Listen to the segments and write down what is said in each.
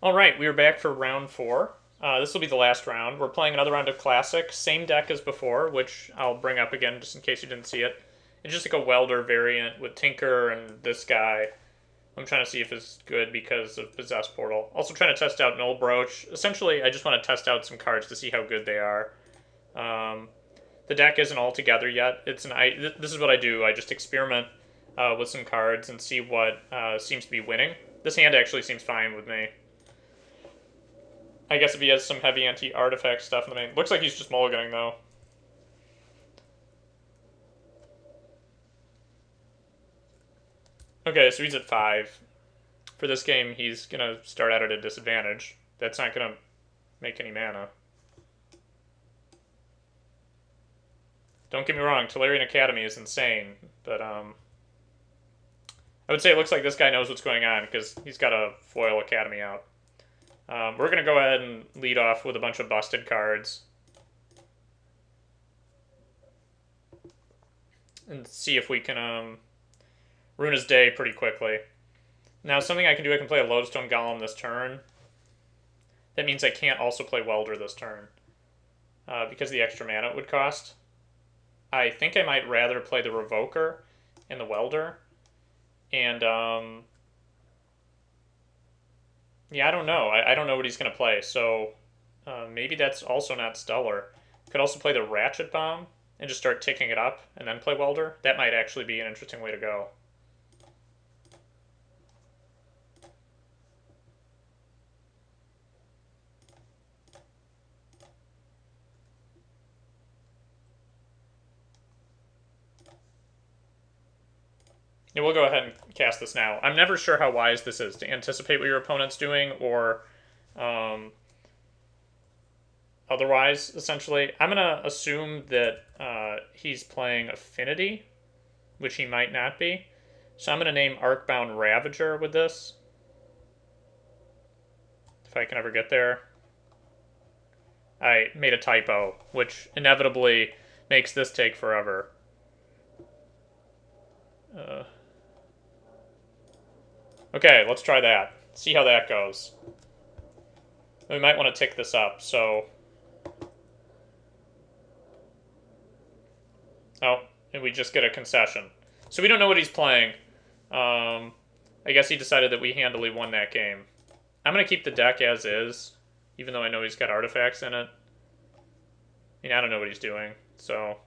All right, we are back for round four. This will be the last round. We're playing another round of Classic, same deck as before, which I'll bring up again just in case you didn't see it. It's just like a welder variant with Tinker and this guy. I'm trying to see if it's good because of Possess Portal. Also trying to test out Null Brooch. Essentially, I just want to test out some cards to see how good they are. Um, the deck isn't all together yet. This is what I do. I just experiment with some cards and see what seems to be winning. This hand actually seems fine with me. I guess if he has some heavy anti-artifact stuff in the main. Looks like he's just mulliganing, though. Okay, so he's at 5. For this game, he's going to start out at a disadvantage. That's not going to make any mana. Don't get me wrong, Tolarian Academy is insane, but I would say it looks like this guy knows what's going on because he's got a foil Academy out. We're going to go ahead and lead off with a bunch of busted cards. And see if we can ruin his day pretty quickly. Now, something I can do, I can play a Lodestone Golem this turn. That means I can't also play Welder this turn. Because of the extra mana it would cost. I think I might rather play the Revoker and the Welder. And, yeah, I don't know. I don't know what he's going to play, so maybe that's also not stellar. Could also play the Ratchet Bomb and just start ticking it up and then play Welder. That might actually be an interesting way to go. Yeah, we'll go ahead and cast this now. I'm never sure how wise this is to anticipate what your opponent's doing or otherwise, essentially. I'm going to assume that he's playing Affinity, which he might not be. So I'm going to name Arcbound Ravager with this. If I can ever get there. I made a typo, which inevitably makes this take forever. Okay, let's try that. See how that goes. We might want to tick this up, so... Oh, and we just get a concession. So we don't know what he's playing. I guess he decided that we handily won that game. I'm going to keep the deck as is, even though I know he's got artifacts in it. I mean, I don't know what he's doing, so...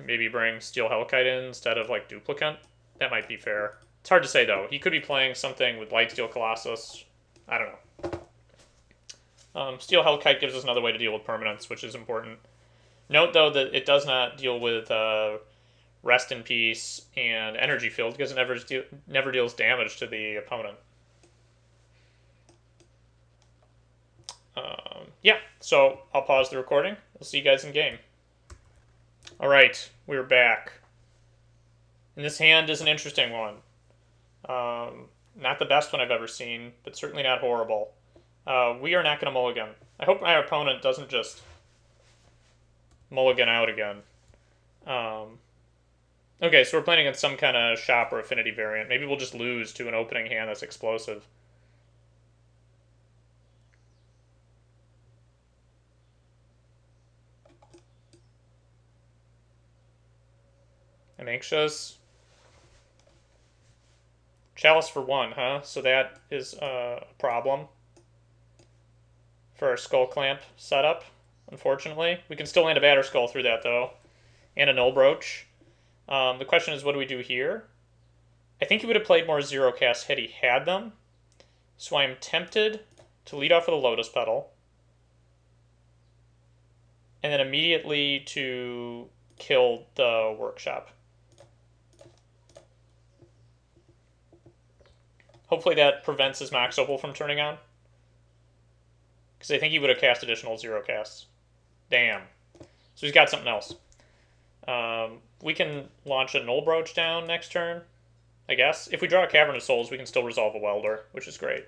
Maybe bring Steel Hellkite in instead of, like, Duplicant. That might be fair. It's hard to say, though. He could be playing something with Lightsteel Colossus. I don't know. Steel Hellkite gives us another way to deal with permanents, which is important. Note, though, that it does not deal with Rest in Peace and Energy Field because it never deals damage to the opponent. Yeah, so I'll pause the recording. I'll see you guys in game. Alright, we're back. And this hand is an interesting one. Not the best one I've ever seen, but certainly not horrible. We are not going to mulligan. I hope my opponent doesn't just mulligan out again. Okay, so we're playing against some kind of shop or affinity variant. Maybe we'll just lose to an opening hand that's explosive. I'm anxious. Chalice for 1, huh? So that is a problem for our Skull Clamp setup, unfortunately. We can still land a Batter Skull through that, though. And a Null Brooch. The question is, what do we do here? I think he would have played more Zero Cast had he had them. So I'm tempted to lead off with a Lotus Petal. And then immediately to kill the Workshop. Hopefully that prevents his Mox Opal from turning on. Because I think he would have cast additional Zero Casts. Damn. So he's got something else. We can launch a Null Brooch down next turn, I guess. If we draw a Cavern of Souls, we can still resolve a Welder, which is great.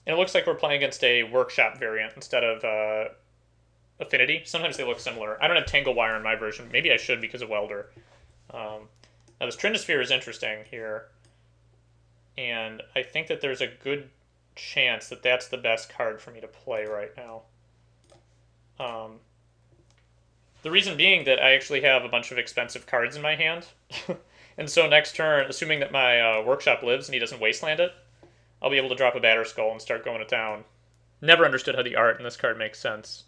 And it looks like we're playing against a Workshop variant instead of a affinity. Sometimes they look similar. I don't have Tangle Wire in my version. Maybe I should because of Welder. Now this Trinisphere is interesting here. And I think that there's a good chance that that's the best card for me to play right now. The reason being that I actually have a bunch of expensive cards in my hand. And so next turn, assuming that my workshop lives and he doesn't wasteland it, I'll be able to drop a Batter Skull and start going to town. Never understood how the art in this card makes sense.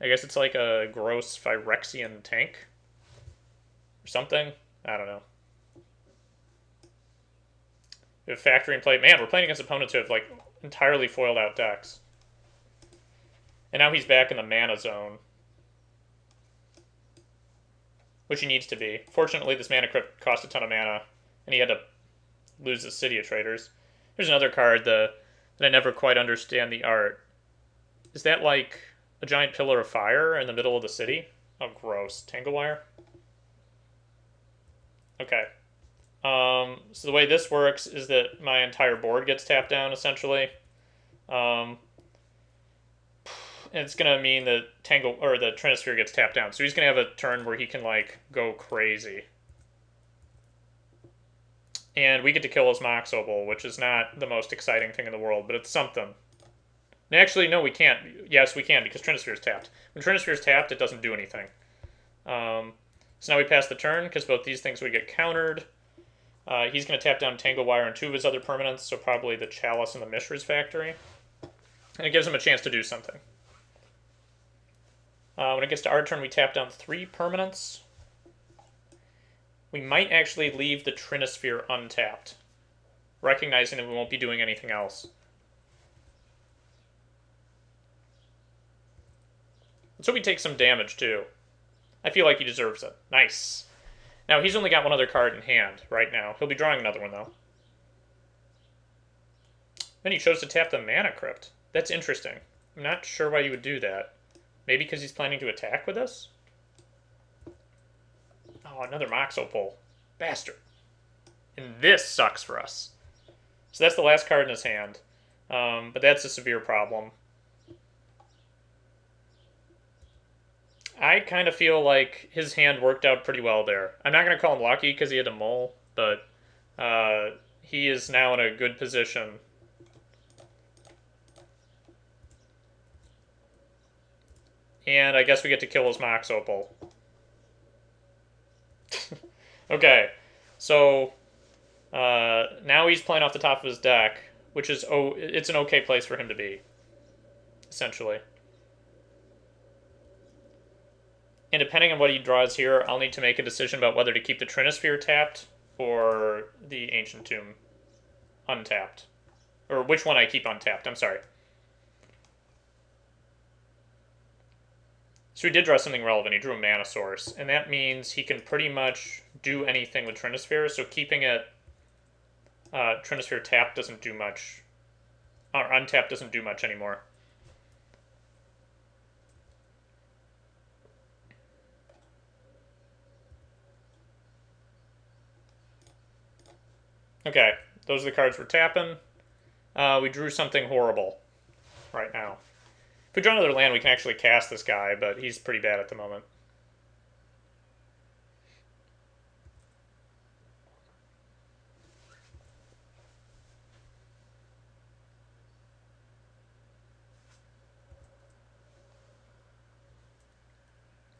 I guess it's like a gross Phyrexian tank or something. I don't know. We have Factory in play. Man, we're playing against opponents who have like entirely foiled out decks. And now he's back in the mana zone, which he needs to be. Fortunately, this Mana Crypt cost a ton of mana, and he had to lose the City of Traders. Here's another card that I never quite understand the art. Is that like a giant pillar of fire in the middle of the city? Oh, gross. Tangle Wire? Okay. So the way this works is that my entire board gets tapped down, essentially. And it's going to mean that the Trinisphere gets tapped down. So he's going to have a turn where he can, like, go crazy. And we get to kill his Mox Opal, which is not the most exciting thing in the world, but it's something. And actually, no, we can't. Yes, we can, because Trinisphere is tapped. When Trinisphere is tapped, it doesn't do anything. So now we pass the turn, because both these things would get countered. He's going to tap down Tangle Wire and 2 of his other permanents, so probably the Chalice and the Mishra's Factory. And it gives him a chance to do something. When it gets to our turn, we tap down 3 permanents. We might actually leave the Trinisphere untapped, recognizing that we won't be doing anything else. So we take some damage, too. I feel like he deserves it. Nice. Now, he's only got one other card in hand right now. He'll be drawing another one, though. Then he chose to tap the Mana Crypt. That's interesting. I'm not sure why you would do that. Maybe because he's planning to attack with us? Oh, another Mox Opal. Bastard. And this sucks for us. So that's the last card in his hand. But that's a severe problem. I kind of feel like his hand worked out pretty well there. I'm not going to call him lucky because he had a mole, but he is now in a good position. And I guess we get to kill his Mox Opal. Okay, so now he's playing off the top of his deck, which is, it's an okay place for him to be, essentially. And depending on what he draws here, I'll need to make a decision about whether to keep the Trinisphere tapped or the Ancient Tomb untapped. Or which one I keep untapped, I'm sorry. So he did draw something relevant. He drew a Mana Source, and that means he can pretty much do anything with Trinisphere, so keeping it Trinisphere tapped doesn't do much. Or untapped doesn't do much anymore. Okay, those are the cards we're tapping. We drew something horrible right now. If we draw another land, we can actually cast this guy, but he's pretty bad at the moment.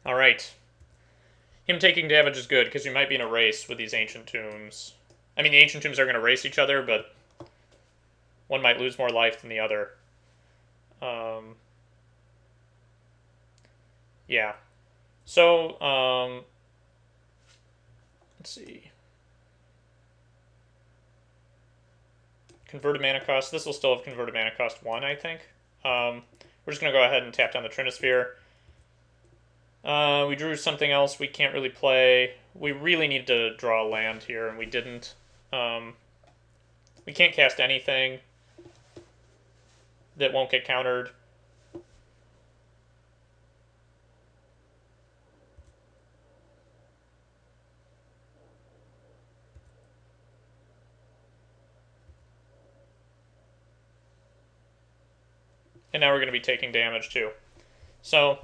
Alright. Him taking damage is good, because we might be in a race with these Ancient Tombs. I mean, the Ancient Tombs are going to race each other, but one might lose more life than the other. Yeah. So, let's see. Converted mana cost. This will still have converted mana cost 1, I think. We're just going to go ahead and tap down the Trinisphere. We drew something else we can't really play. We really need to draw a land here, and we didn't. We can't cast anything that won't get countered. And now we're going to be taking damage too. So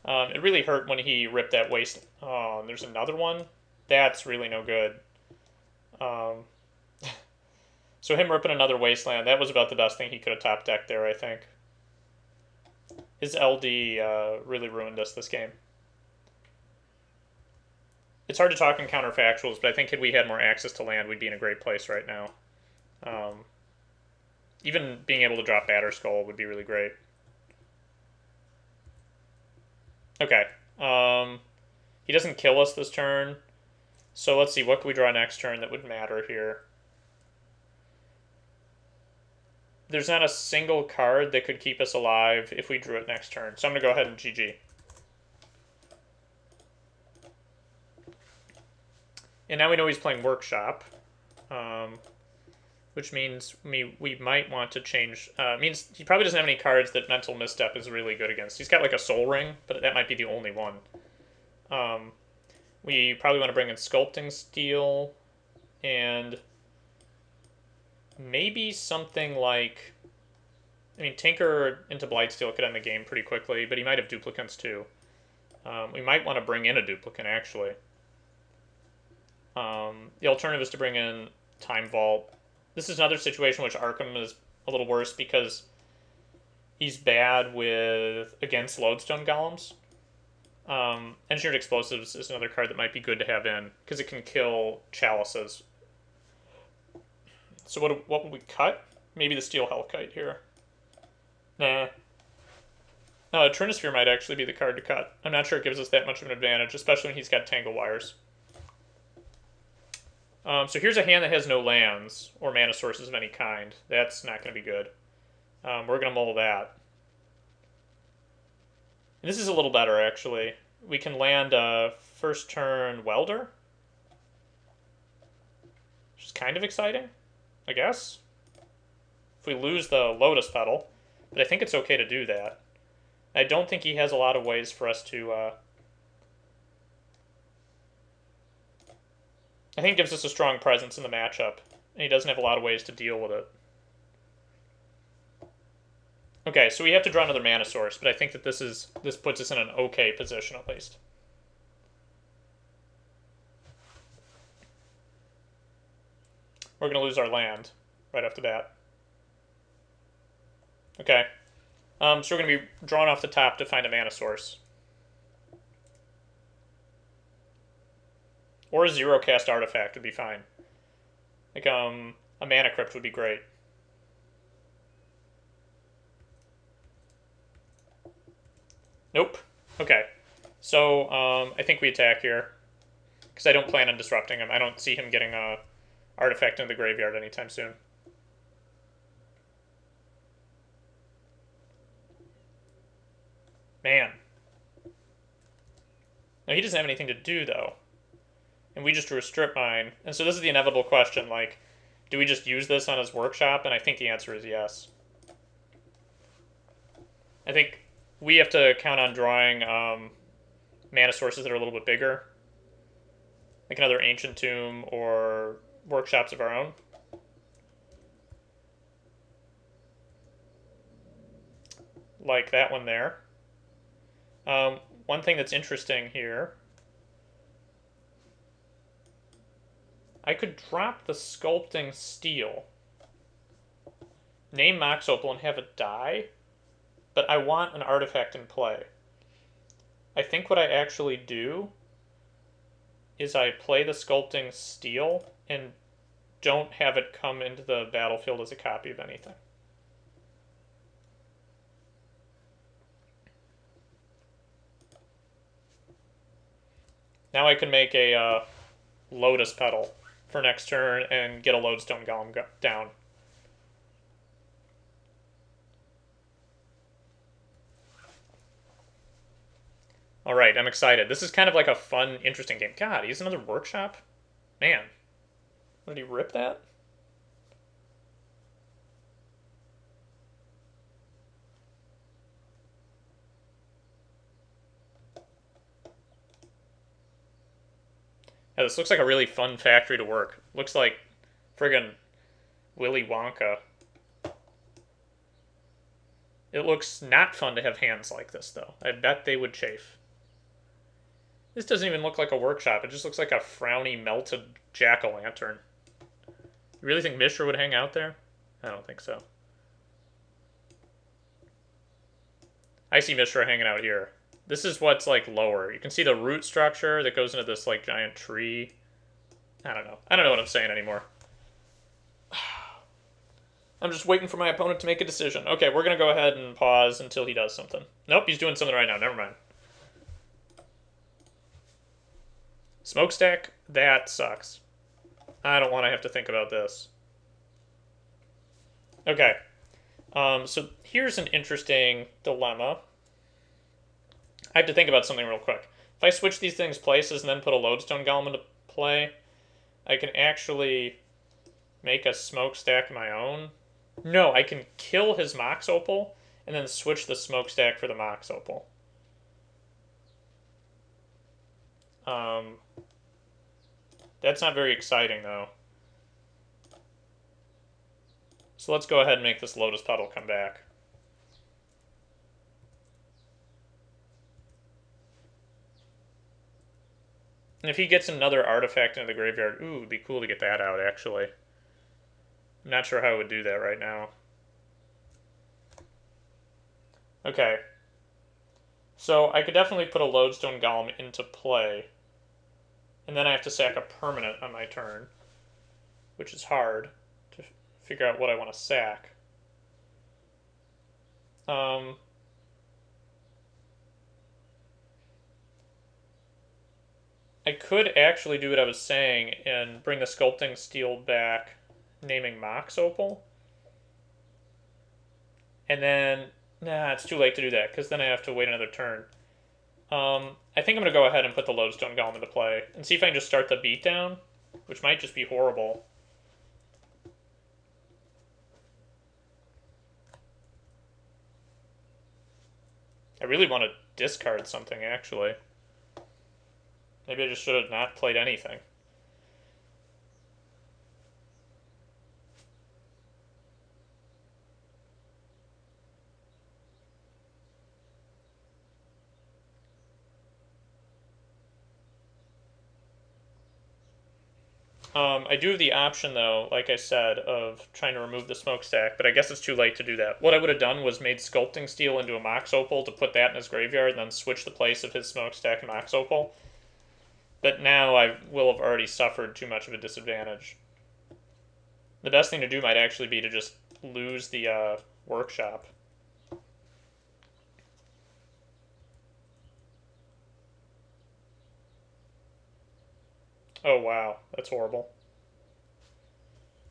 It really hurt when he ripped that waste. Oh, and there's another one? That's really no good. Um, so him ripping another wasteland, that was about the best thing he could have top decked there, I think. His LD really ruined us this game. It's hard to talk in counterfactuals, but I think had we had more access to land, we'd be in a great place right now. Even being able to drop Batter Skull would be really great. Okay. He doesn't kill us this turn. So let's see, what can we draw next turn that would matter here? There's not a single card that could keep us alive if we drew it next turn. So I'm going to go ahead and GG. And now we know he's playing Workshop, which means we might want to change. Means he probably doesn't have any cards that Mental Misstep is really good against. He's got like a Soul Ring, but that might be the only one. We probably want to bring in Sculpting Steel and maybe something like... I mean, Tinker into Blightsteel could end the game pretty quickly, but he might have duplicants too. We might want to bring in a duplicant, actually. The alternative is to bring in Time Vault. This is another situation which Arkham is a little worse because he's bad against Lodestone Golems. Engineered Explosives is another card that might be good to have in because it can kill Chalices. So what would we cut? Maybe the Steel Hellkite here. Nah. Trinisphere might actually be the card to cut. I'm not sure it gives us that much of an advantage, especially when he's got Tangle Wires. So here's a hand that has no lands or mana sources of any kind. That's not going to be good. We're going to mull that. And this is a little better, actually. We can land first turn Welder, which is kind of exciting, I guess. If we lose the Lotus Petal, but I think it's okay to do that. I don't think he has a lot of ways for us to... I think it gives us a strong presence in the matchup, and he doesn't have a lot of ways to deal with it. Okay, so we have to draw another mana source, but I think that this puts us in an okay position at least. We're going to lose our land right off the bat. Okay. So we're going to be drawn off the top to find a mana source. Or a zero cast artifact would be fine. Like a Mana Crypt would be great. Nope. Okay. So I think we attack here. Because I don't plan on disrupting him. I don't see him getting a artifact into the graveyard anytime soon. Man. Now he doesn't have anything to do, though. And we just drew a strip mine. And so this is the inevitable question, like, do we just use this on his Workshop? And I think the answer is yes. I think we have to count on drawing mana sources that are a little bit bigger. Like another Ancient Tomb or Workshops of our own. Like that one there. One thing that's interesting here, I could drop the Sculpting Steel, name Mox Opal, and have it die, but I want an artifact in play. I think what I actually do is I play the Sculpting Steel and don't have it come into the battlefield as a copy of anything. Now I can make a Lotus Petal for next turn and get a Lodestone Golem down. Alright, I'm excited. This is kind of like a fun, interesting game. God, he's another Workshop? Man. Did he rip that? Yeah, this looks like a really fun factory to work. Looks like friggin' Willy Wonka. It looks not fun to have hands like this, though. I bet they would chafe. This doesn't even look like a workshop. It just looks like a frowny, melted jack-o'-lantern. You really think Mishra would hang out there? I don't think so. I see Mishra hanging out here. This is what's, like, lower. You can see the root structure that goes into this, like, giant tree. I don't know. I don't know what I'm saying anymore. I'm just waiting for my opponent to make a decision. Okay, we're going to go ahead and pause until he does something. Nope, he's doing something right now. Never mind. Smokestack? That sucks. I don't want to have to think about this. Okay. So here's an interesting dilemma. I have to think about something real quick. If I switch these things places and then put a lodestone golem into play, I can actually make a smokestack of my own. No, I can kill his Mox Opal and then switch the smokestack for the Mox Opal. That's not very exciting, though. So let's go ahead and make this Lotus Petal come back. And if he gets another artifact into the graveyard, ooh, it'd be cool to get that out, actually. I'm not sure how I would do that right now. Okay. So I could definitely put a Lodestone Golem into play. And then I have to sack a permanent on my turn, which is hard to figure out what I want to sack. I could actually do what I was saying and bring the Sculpting Steel back, naming Mox Opal. And then, nah, it's too late to do that, because then I have to wait another turn. I think I'm going to go ahead and put the Lodestone Golem into play, and see if I can just start the beatdown, which might just be horrible. I really want to discard something, actually. Maybe I just should have not played anything. I do have the option, though, like I said, of trying to remove the smokestack, but I guess it's too late to do that. What I would have done was made Sculpting Steel into a Mox Opal to put that in his graveyard, and then switch the place of his smokestack and Mox Opal. But now I will have already suffered too much of a disadvantage. The best thing to do might actually be to just lose the workshop. Oh wow, that's horrible.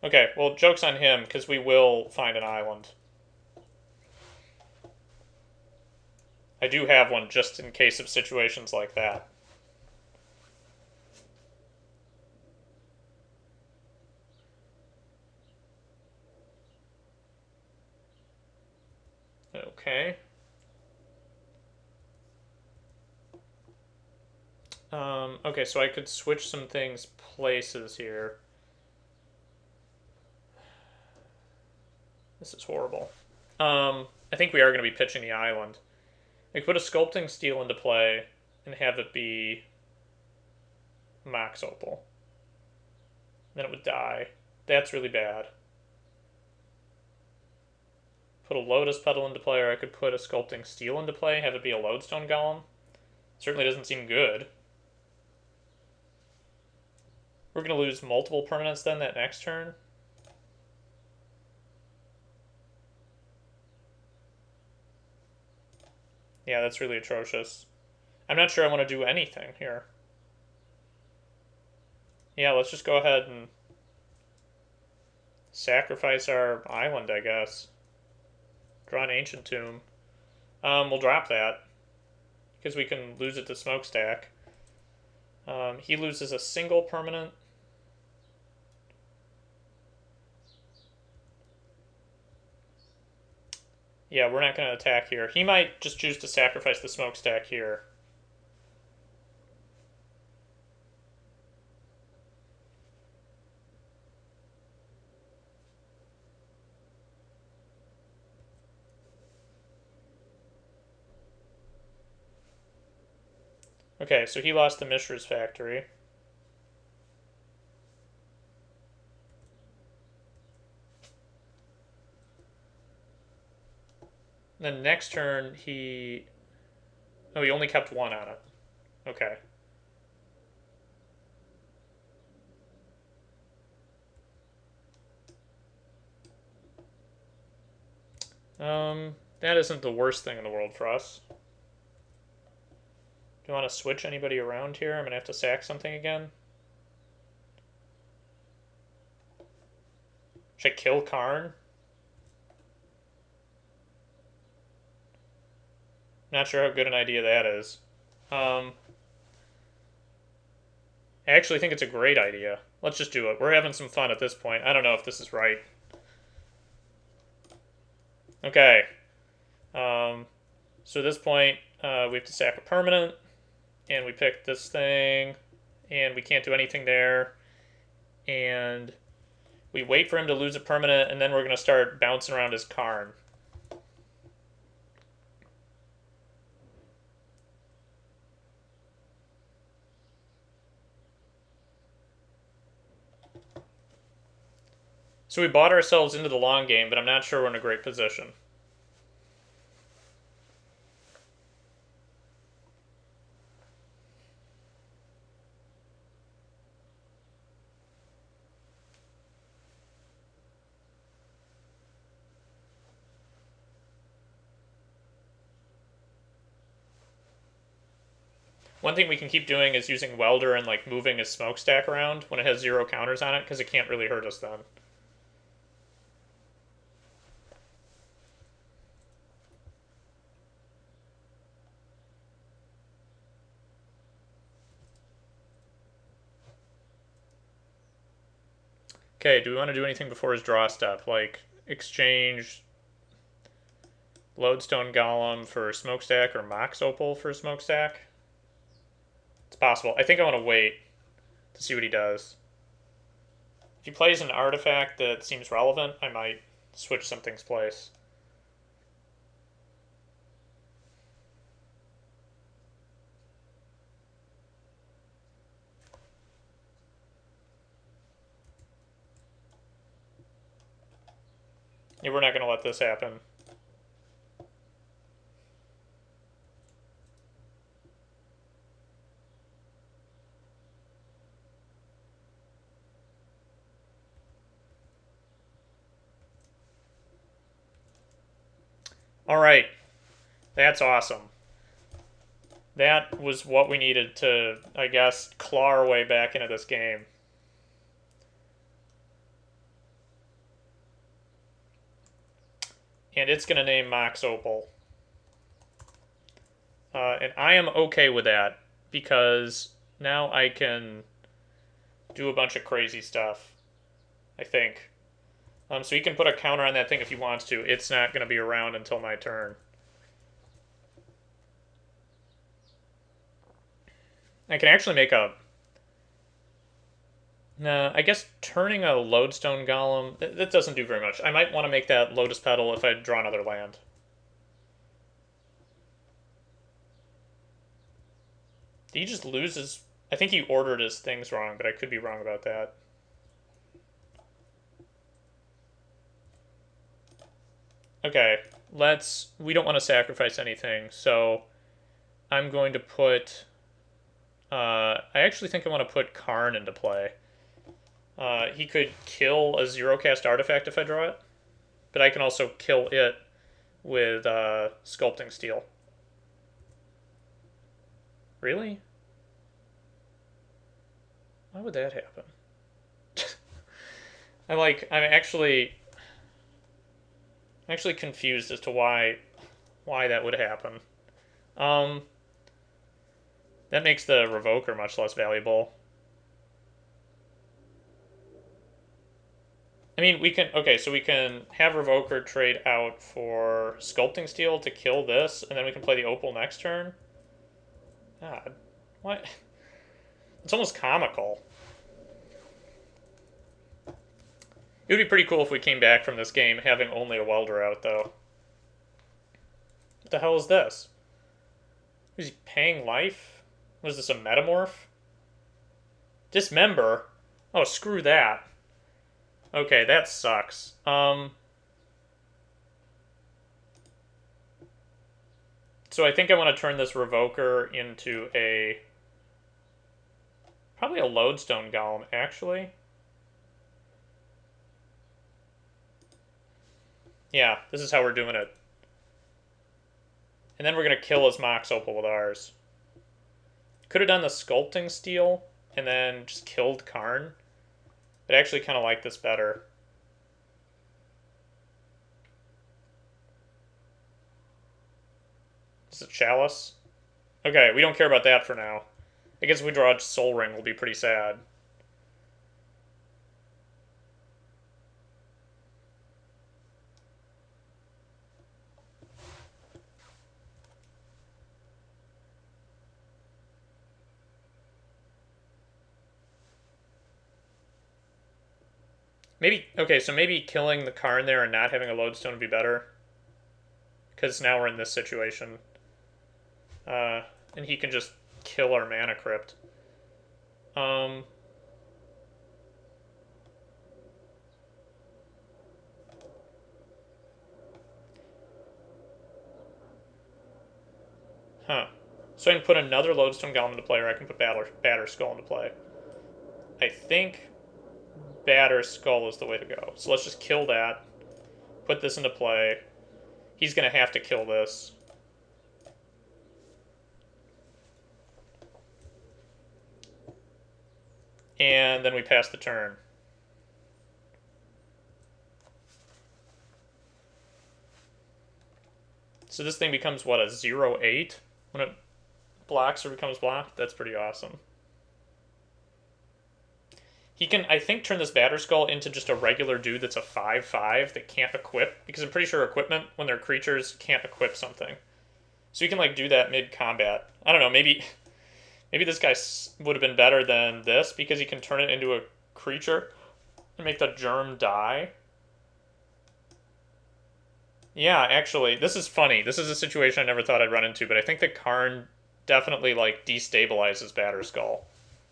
Okay, well, joke's on him, because we will find an island. I do have one just in case of situations like that. Okay. Okay, so I could switch some things places here. This is horrible. I think we are going to be pitching the island. I could put a Sculpting Steel into play and have it be Mox Opal. Then it would die. That's really bad. Put a Lotus Petal into play, or I could put a Sculpting Steel into play, have it be a Lodestone Golem. Certainly doesn't seem good. We're going to lose multiple permanents then that next turn. Yeah, that's really atrocious. I'm not sure I want to do anything here. Yeah, let's just go ahead and sacrifice our island, I guess. Draw an Ancient Tomb. We'll drop that, because we can lose it to Smokestack. He loses a single permanent. Yeah, we're not going to attack here. He might just choose to sacrifice the Smokestack here. Okay, so he lost the Mishra's factory. Then next turn, he... Oh, he only kept one on it. Okay. That isn't the worst thing in the world for us. Do you want to switch anybody around here? I'm going to have to sack something again. Should I kill Karn? Not sure how good an idea that is. I actually think it's a great idea. Let's just do it. We're having some fun at this point. I don't know if this is right. Okay. So at this point, we have to sack a permanent, and we pick this thing, and we can't do anything there, and we wait for him to lose a permanent, and then we're going to start bouncing around his Karn. So we bought ourselves into the long game, but I'm not sure we're in a great position. One thing we can keep doing is using Welder and like moving his smokestack around when it has 0 counters on it, because it can't really hurt us then. Okay, do we want to do anything before his draw step? Like exchange Lodestone Golem for Smokestack or Mox Opal for Smokestack? It's possible. I think I want to wait to see what he does. If he plays an artifact that seems relevant, I might switch something's place. Yeah, we're not going to let this happen. All right. That's awesome. That was what we needed to, I guess, claw our way back into this game. And it's going to name Mox Opal. And I am okay with that, because now I can do a bunch of crazy stuff, I think. So he can put a counter on that thing if he wants to. It's not going to be around until my turn. I can actually make a... Nah, I guess turning a Lodestone Golem, that doesn't do very much. I might want to make that Lotus Petal if I draw another land. Did he just lose his... I think he ordered his things wrong, but I could be wrong about that. Okay, let's... We don't want to sacrifice anything, so I'm going to put... I actually think I want to put Karn into play. He could kill a 0-cast artifact if I draw it, but I can also kill it with Sculpting Steel. Really? Why would that happen? I'm actually confused as to why that would happen. That makes the Revoker much less valuable. I mean, we can... Okay, so we can have Revoker trade out for Sculpting Steel to kill this, and then we can play the Opal next turn. God. What? It's almost comical. It would be pretty cool if we came back from this game having only a Welder out, though. What the hell is this? Is he paying life? Was this a metamorph? Dismember? Oh, screw that. Okay, that sucks. So I think I want to turn this Revoker into probably a Lodestone Golem, actually. Yeah, this is how we're doing it. And then we're going to kill his Mox Opal with ours. Could have done the Sculpting Steel and then just killed Karn. But I actually kind of like this better. Is it Chalice? Okay, we don't care about that for now. I guess if we draw a Soul Ring, we'll be pretty sad. Maybe, okay, so maybe killing the Karn there and not having a Lodestone would be better. Because now we're in this situation. And he can just kill our Mana Crypt. Huh. So I can put another Lodestone Golem into play, or I can put Batterskull into play. I think Batterskull is the way to go. So let's just kill that. Put this into play. He's going to have to kill this. And then we pass the turn. So this thing becomes, what, a 0/8? When it blocks or becomes blocked? That's pretty awesome. He can, I think, turn this Batterskull into just a regular dude that's a 5/5 that can't equip. Because I'm pretty sure equipment, when they're creatures, can't equip something. So you can, like, do that mid-combat. I don't know, maybe this guy would have been better than this because he can turn it into a creature and make the germ die. Yeah, actually, this is funny. This is a situation I never thought I'd run into, but I think that Karn definitely, like, destabilizes Batterskull.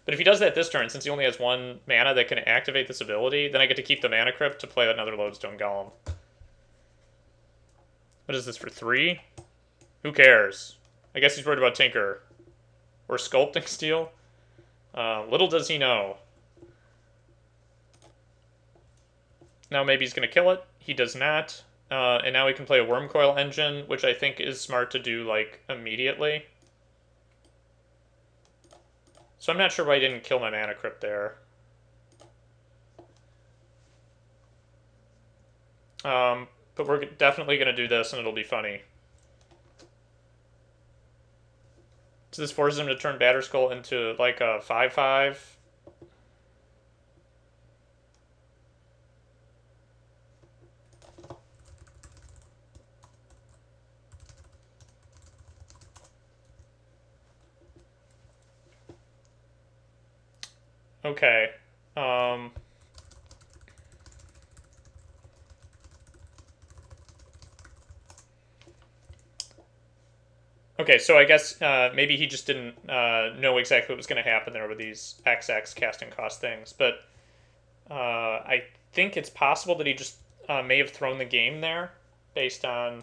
But if he does that this turn, since he only has 1 mana that can activate this ability, then I get to keep the Mana Crypt to play another Lodestone Golem. What is this, for 3? Who cares? I guess he's worried about Tinker. Or Sculpting Steel. Little does he know. Now maybe he's going to kill it. He does not. And now we can play a Wormcoil Engine, which I think is smart to do, like, immediately. So I'm not sure why I didn't kill my Mana Crypt there. But we're definitely going to do this, and it'll be funny. So this forces him to turn Batterskull into, like, a 5/5. Okay. Okay, so I guess maybe he just didn't know exactly what was going to happen there with these XX casting cost things. But I think it's possible that he just may have thrown the game there based on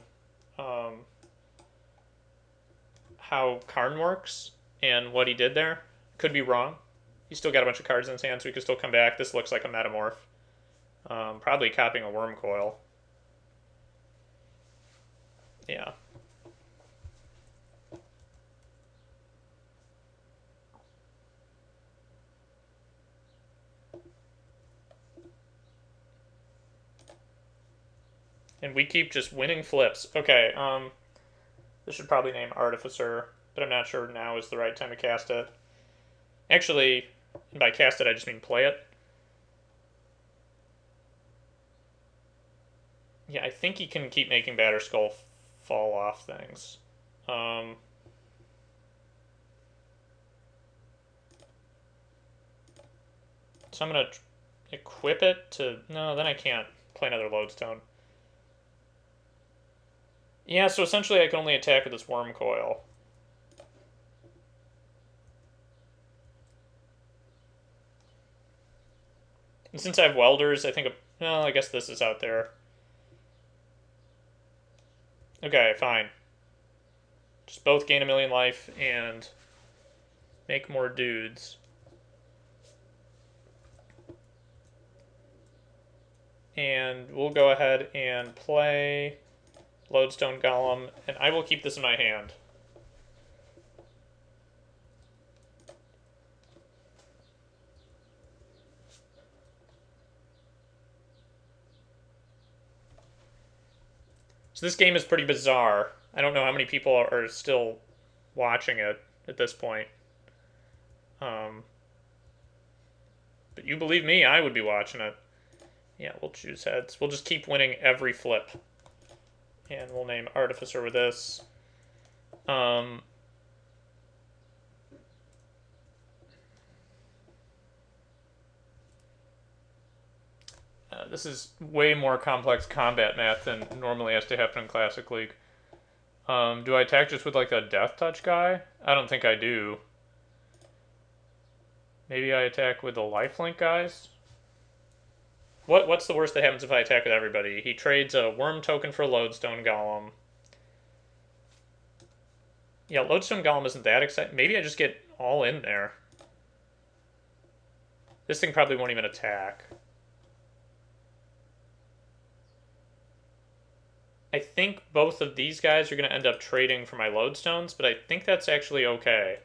how Karn works and what he did there. Could be wrong. He's still got a bunch of cards in his hand, so he could still come back. This looks like a Metamorph. Probably copying a Wormcoil. Yeah. And we keep just winning flips. Okay, this should probably name Artificer, but I'm not sure now is the right time to cast it. Actually, by cast it, I just mean play it. Yeah, I think he can keep making Batterskull fall off things. So I'm going to equip it to... No, then I can't play another Lodestone. Yeah, so essentially I can only attack with this Wormcoil. And since I have welders, I think, well, I guess this is out there. Okay, fine. Just both gain 1,000,000 life and make more dudes. And we'll go ahead and play Lodestone Golem, and I will keep this in my hand. So this game is pretty bizarre. I don't know how many people are still watching it at this point. But you believe me, I would be watching it. Yeah, we'll choose heads. We'll just keep winning every flip. And we'll name Artificer with this. This is way more complex combat math than normally has to happen in Classic League. Do I attack just with like a Death Touch guy? I don't think I do. Maybe I attack with the lifelink guys? What's the worst that happens if I attack with everybody? He trades a worm token for Lodestone Golem. Yeah, Lodestone Golem isn't that exciting. Maybe I just get all in there. This thing probably won't even attack. I think both of these guys are going to end up trading for my Lodestones, but I think that's actually okay.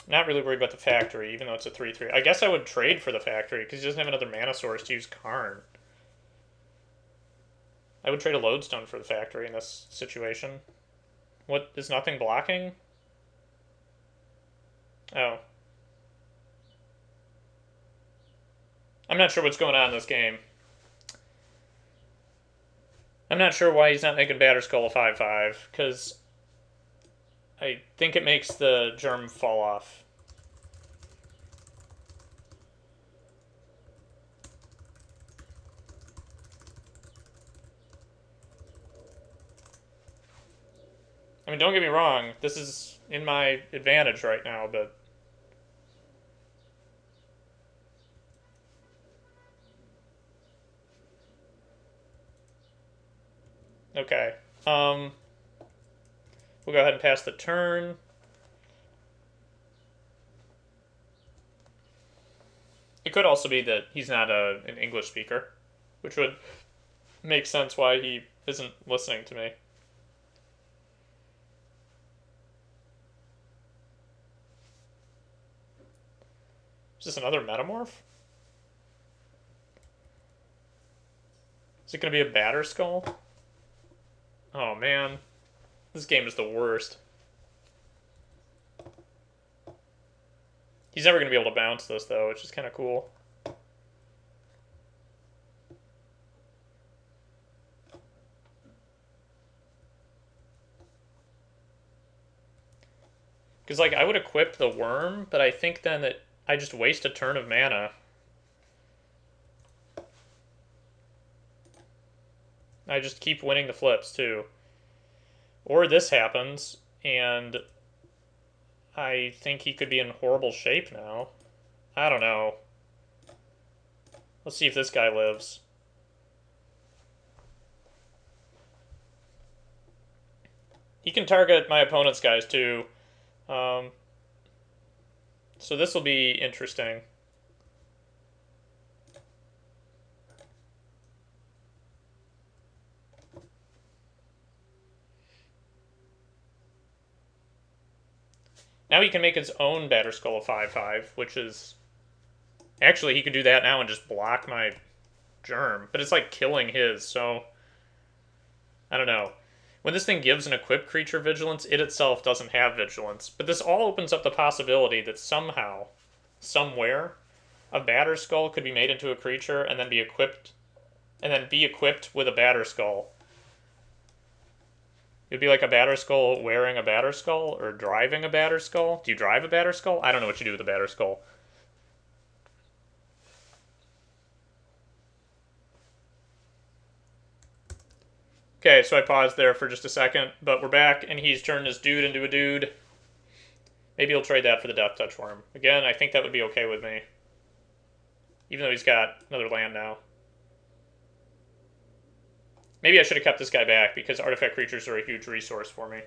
Not really worried about the factory, even though it's a 3/3. I guess I would trade for the factory, because he doesn't have another mana source to use Karn. I would trade a Lodestone for the factory in this situation. What, is nothing blocking? Oh. I'm not sure what's going on in this game. I'm not sure why he's not making Batterskull a 5/5, because I think it makes the germ fall off. I mean, don't get me wrong, this is in my advantage right now, but... Okay. We'll go ahead and pass the turn. It could also be that he's not an English speaker, which would make sense why he isn't listening to me. Is this another Metamorph? Is it going to be a Batterskull? Oh, man. This game is the worst. He's never going to be able to bounce this, though, which is kind of cool. Because, like, I would equip the worm, but I think then that I just waste a turn of mana. I just keep winning the flips, too. Or this happens, and I think he could be in horrible shape now. I don't know. Let's see if this guy lives. He can target my opponent's guys, too. So this will be interesting. Now he can make his own Batterskull a 5/5, which is... Actually, he could do that now and just block my germ. But it's like killing his, so... I don't know. When this thing gives an equipped creature vigilance, it itself doesn't have vigilance. But this all opens up the possibility that somehow, somewhere, a Batterskull could be made into a creature and then be equipped with a Batterskull. It'd be like a Batterskull wearing a Batterskull or driving a Batterskull. Do you drive a Batterskull? I don't know what you do with a Batterskull. Okay, so I paused there for just a second, but we're back, and he's turned his dude into a dude. Maybe he'll trade that for the Death Touch Worm. Again, I think that would be okay with me. Even though he's got another land now. Maybe I should have kept this guy back, because artifact creatures are a huge resource for me.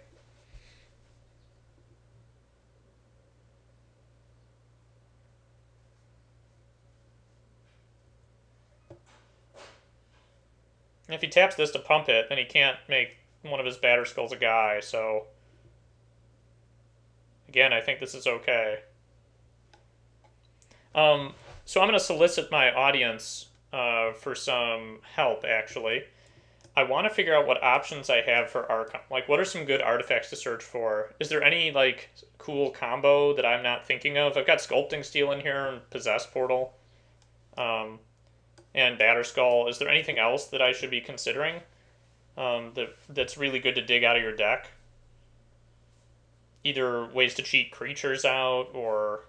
And if he taps this to pump it, then he can't make one of his Batterskulls a guy, so... Again, I think this is okay. So I'm going to solicit my audience for some help, actually. I want to figure out what options I have for Archon. Like, what are some good artifacts to search for? Is there any, like, cool combo that I'm not thinking of? I've got Sculpting Steel in here and Possess Portal. And Batterskull. Is there anything else that I should be considering that's really good to dig out of your deck? Either ways to cheat creatures out, or,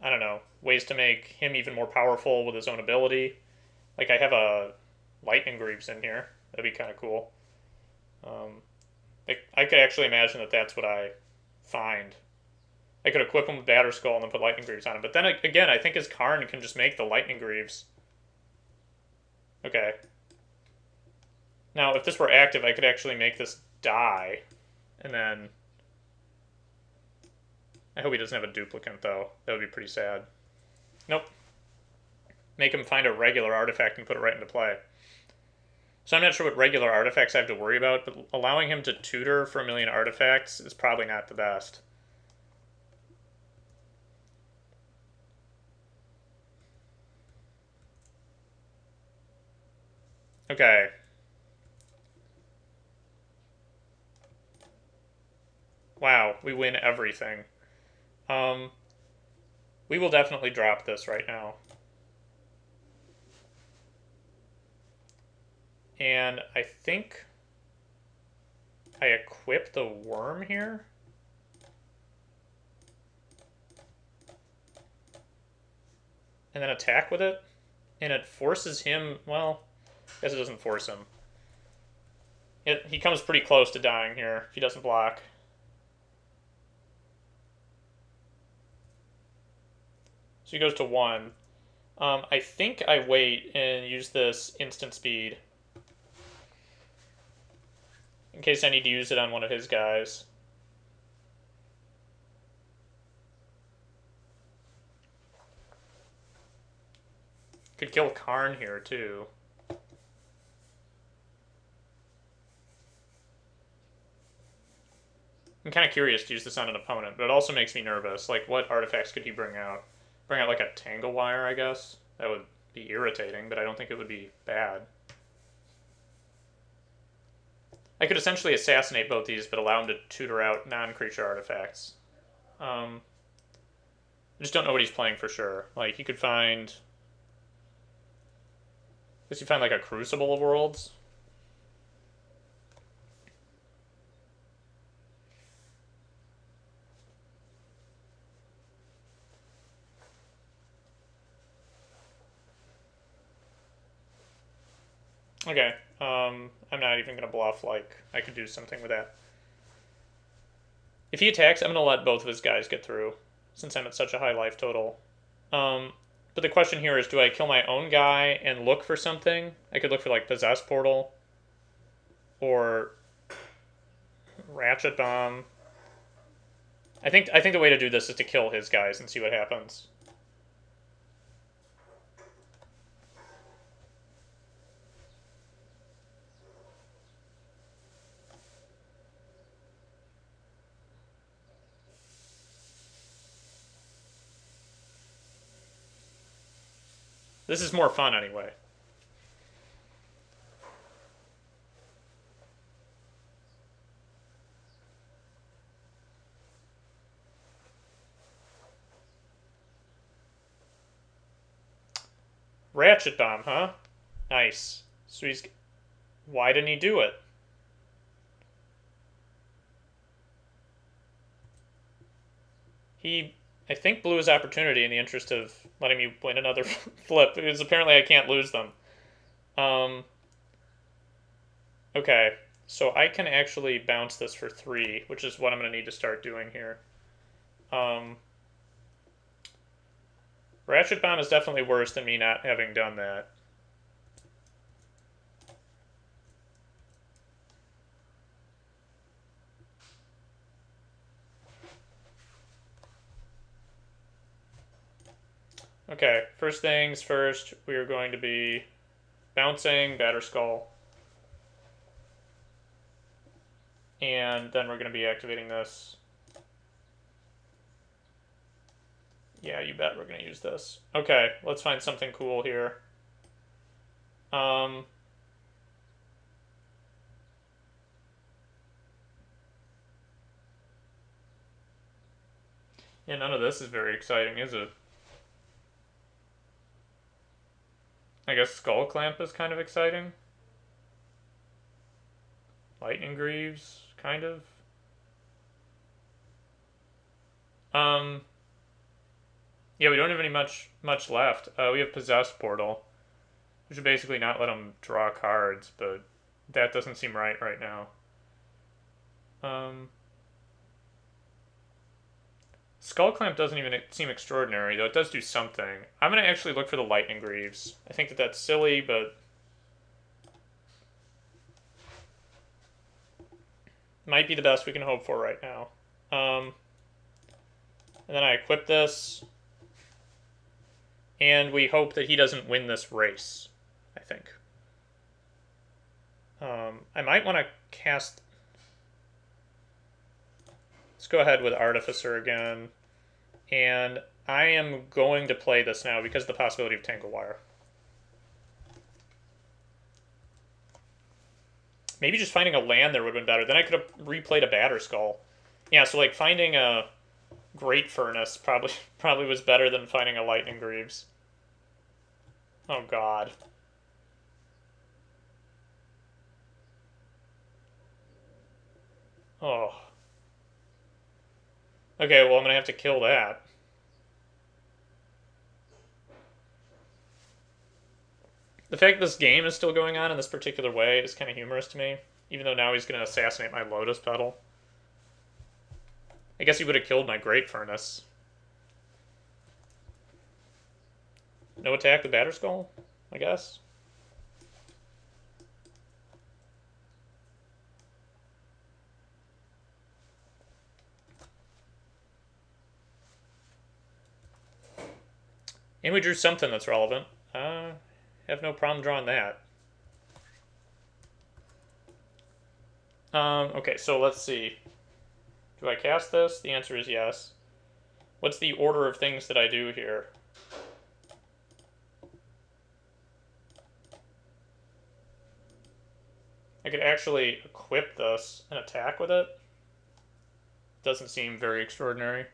I don't know, ways to make him even more powerful with his own ability. Like, I have a Lightning Greaves in here. That'd be kind of cool. I could actually imagine that that's what I find. I could equip him with Batterskull and then put Lightning Greaves on him. But then, again, I think his Karn can just make the Lightning Greaves. Okay. Now, if this were active, I could actually make this die. And then... I hope he doesn't have a duplicant, though. That would be pretty sad. Nope. Make him find a regular artifact and put it right into play. So I'm not sure what regular artifacts I have to worry about, but allowing him to tutor for 1,000,000 artifacts is probably not the best. Okay. Wow, we win everything. We will definitely drop this right now. And I think I equip the worm here. And then attack with it. And it forces him, well, I guess it doesn't force him. He comes pretty close to dying here if he doesn't block. So he goes to 1. I think I wait and use this instant speed. In case I need to use it on one of his guys. Could kill Karn here, too. I'm kind of curious to use this on an opponent, but it also makes me nervous. Like, what artifacts could he bring out? Bring out, like, a Tangle Wire, I guess? That would be irritating, but I don't think it would be bad. I could essentially assassinate both these, but allow him to tutor out non-creature artifacts. I just don't know what he's playing for sure. Like, he could find... Does he find, like, a Crucible of Worlds? Okay, I'm not even going to bluff, like, I could do something with that. If he attacks, I'm going to let both of his guys get through, since I'm at such a high life total. But the question here is, do I kill my own guy and look for something? I could look for, like, Possess Portal, or Ratchet Bomb. I think the way to do this is to kill his guys and see what happens. This is more fun anyway. Ratchet Bomb, huh? Nice. So he's... Why didn't he do it? He, I think, blew his opportunity in the interest of letting me win another flip, because apparently I can't lose them. Okay, so I can actually bounce this for 3, which is what I'm going to need to start doing here. Ratchet Bomb is definitely worse than me not having done that. Okay, first things first, we are going to be bouncing Batterskull. And then we're going to be activating this. Yeah, you bet we're going to use this. Okay, let's find something cool here. Yeah, none of this is very exciting, is it? I guess Skull Clamp is kind of exciting. Lightning Greaves, kind of. Yeah, we don't have any much left. We have Possessed Portal, which would basically not let him draw cards, but that doesn't seem right now. Skull Clamp doesn't even seem extraordinary, though it does do something. I'm going to actually look for the Lightning Greaves. I think that that's silly, but might be the best we can hope for right now. And then I equip this, and we hope that he doesn't win this race, I think. I might want to cast... Let's go ahead with Artificer again. And I am going to play this now because of the possibility of Tangle Wire. Maybe just finding a land there would have been better. Then I could have replayed a Batterskull. Yeah, so like finding a Great Furnace probably was better than finding a Lightning Greaves. Oh god. Oh. Okay, well I'm gonna have to kill that. The fact this game is still going on in this particular way is kind of humorous to me, even though now he's going to assassinate my Lotus Petal. I guess he would have killed my Great Furnace. No attack the Batterskull, I guess. And we drew something that's relevant. Have no problem drawing that. Okay, so let's see. Do I cast this? The answer is yes. What's the order of things that I do here? I could actually equip this and attack with it. Doesn't seem very extraordinary.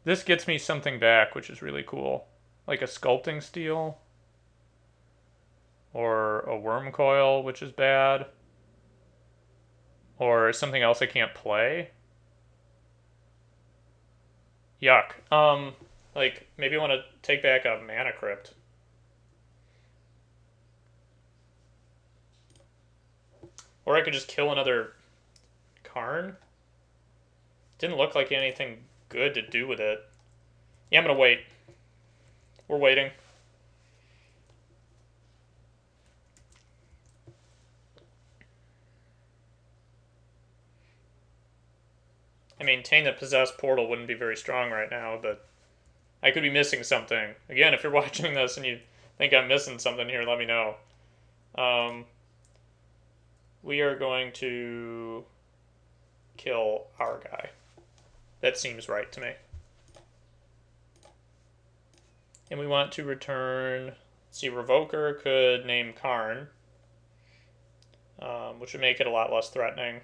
This gets me something back, which is really cool. Like a Sculpting Steel. Or a Worm Coil, which is bad. Or something else I can't play. Yuck. Like, maybe I want to take back a Mana Crypt. Or I could just kill another Karn. Didn't look like anything good to do with it. Yeah, I'm gonna wait. We're waiting. I maintain that Possessed Portal wouldn't be very strong right now, but I could be missing something. Again, if you're watching this and you think I'm missing something here, let me know. We are going to kill our guy. That seems right to me. And we want to return... Let's see, Revoker could name Karn, which would make it a lot less threatening.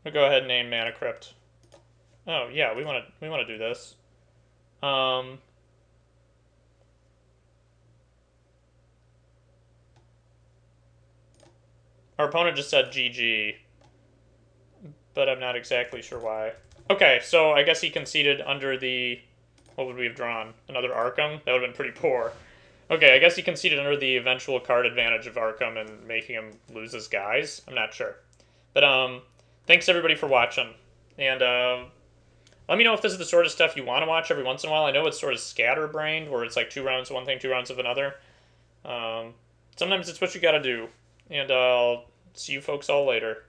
I'm gonna go ahead and name Mana Crypt. Oh yeah, we want to do this. Our opponent just said GG, but I'm not exactly sure why. Okay, so I guess he conceded under the... What would we have drawn? Another Arkham? That would have been pretty poor. Okay, I guess he conceded under the eventual card advantage of Arkham and making him lose his guys. I'm not sure. But thanks everybody for watching. And let me know if this is the sort of stuff you want to watch every once in a while. I know it's sort of scatterbrained, where it's like 2 rounds of one thing, 2 rounds of another. Sometimes it's what you gotta do. And I'll see you folks all later.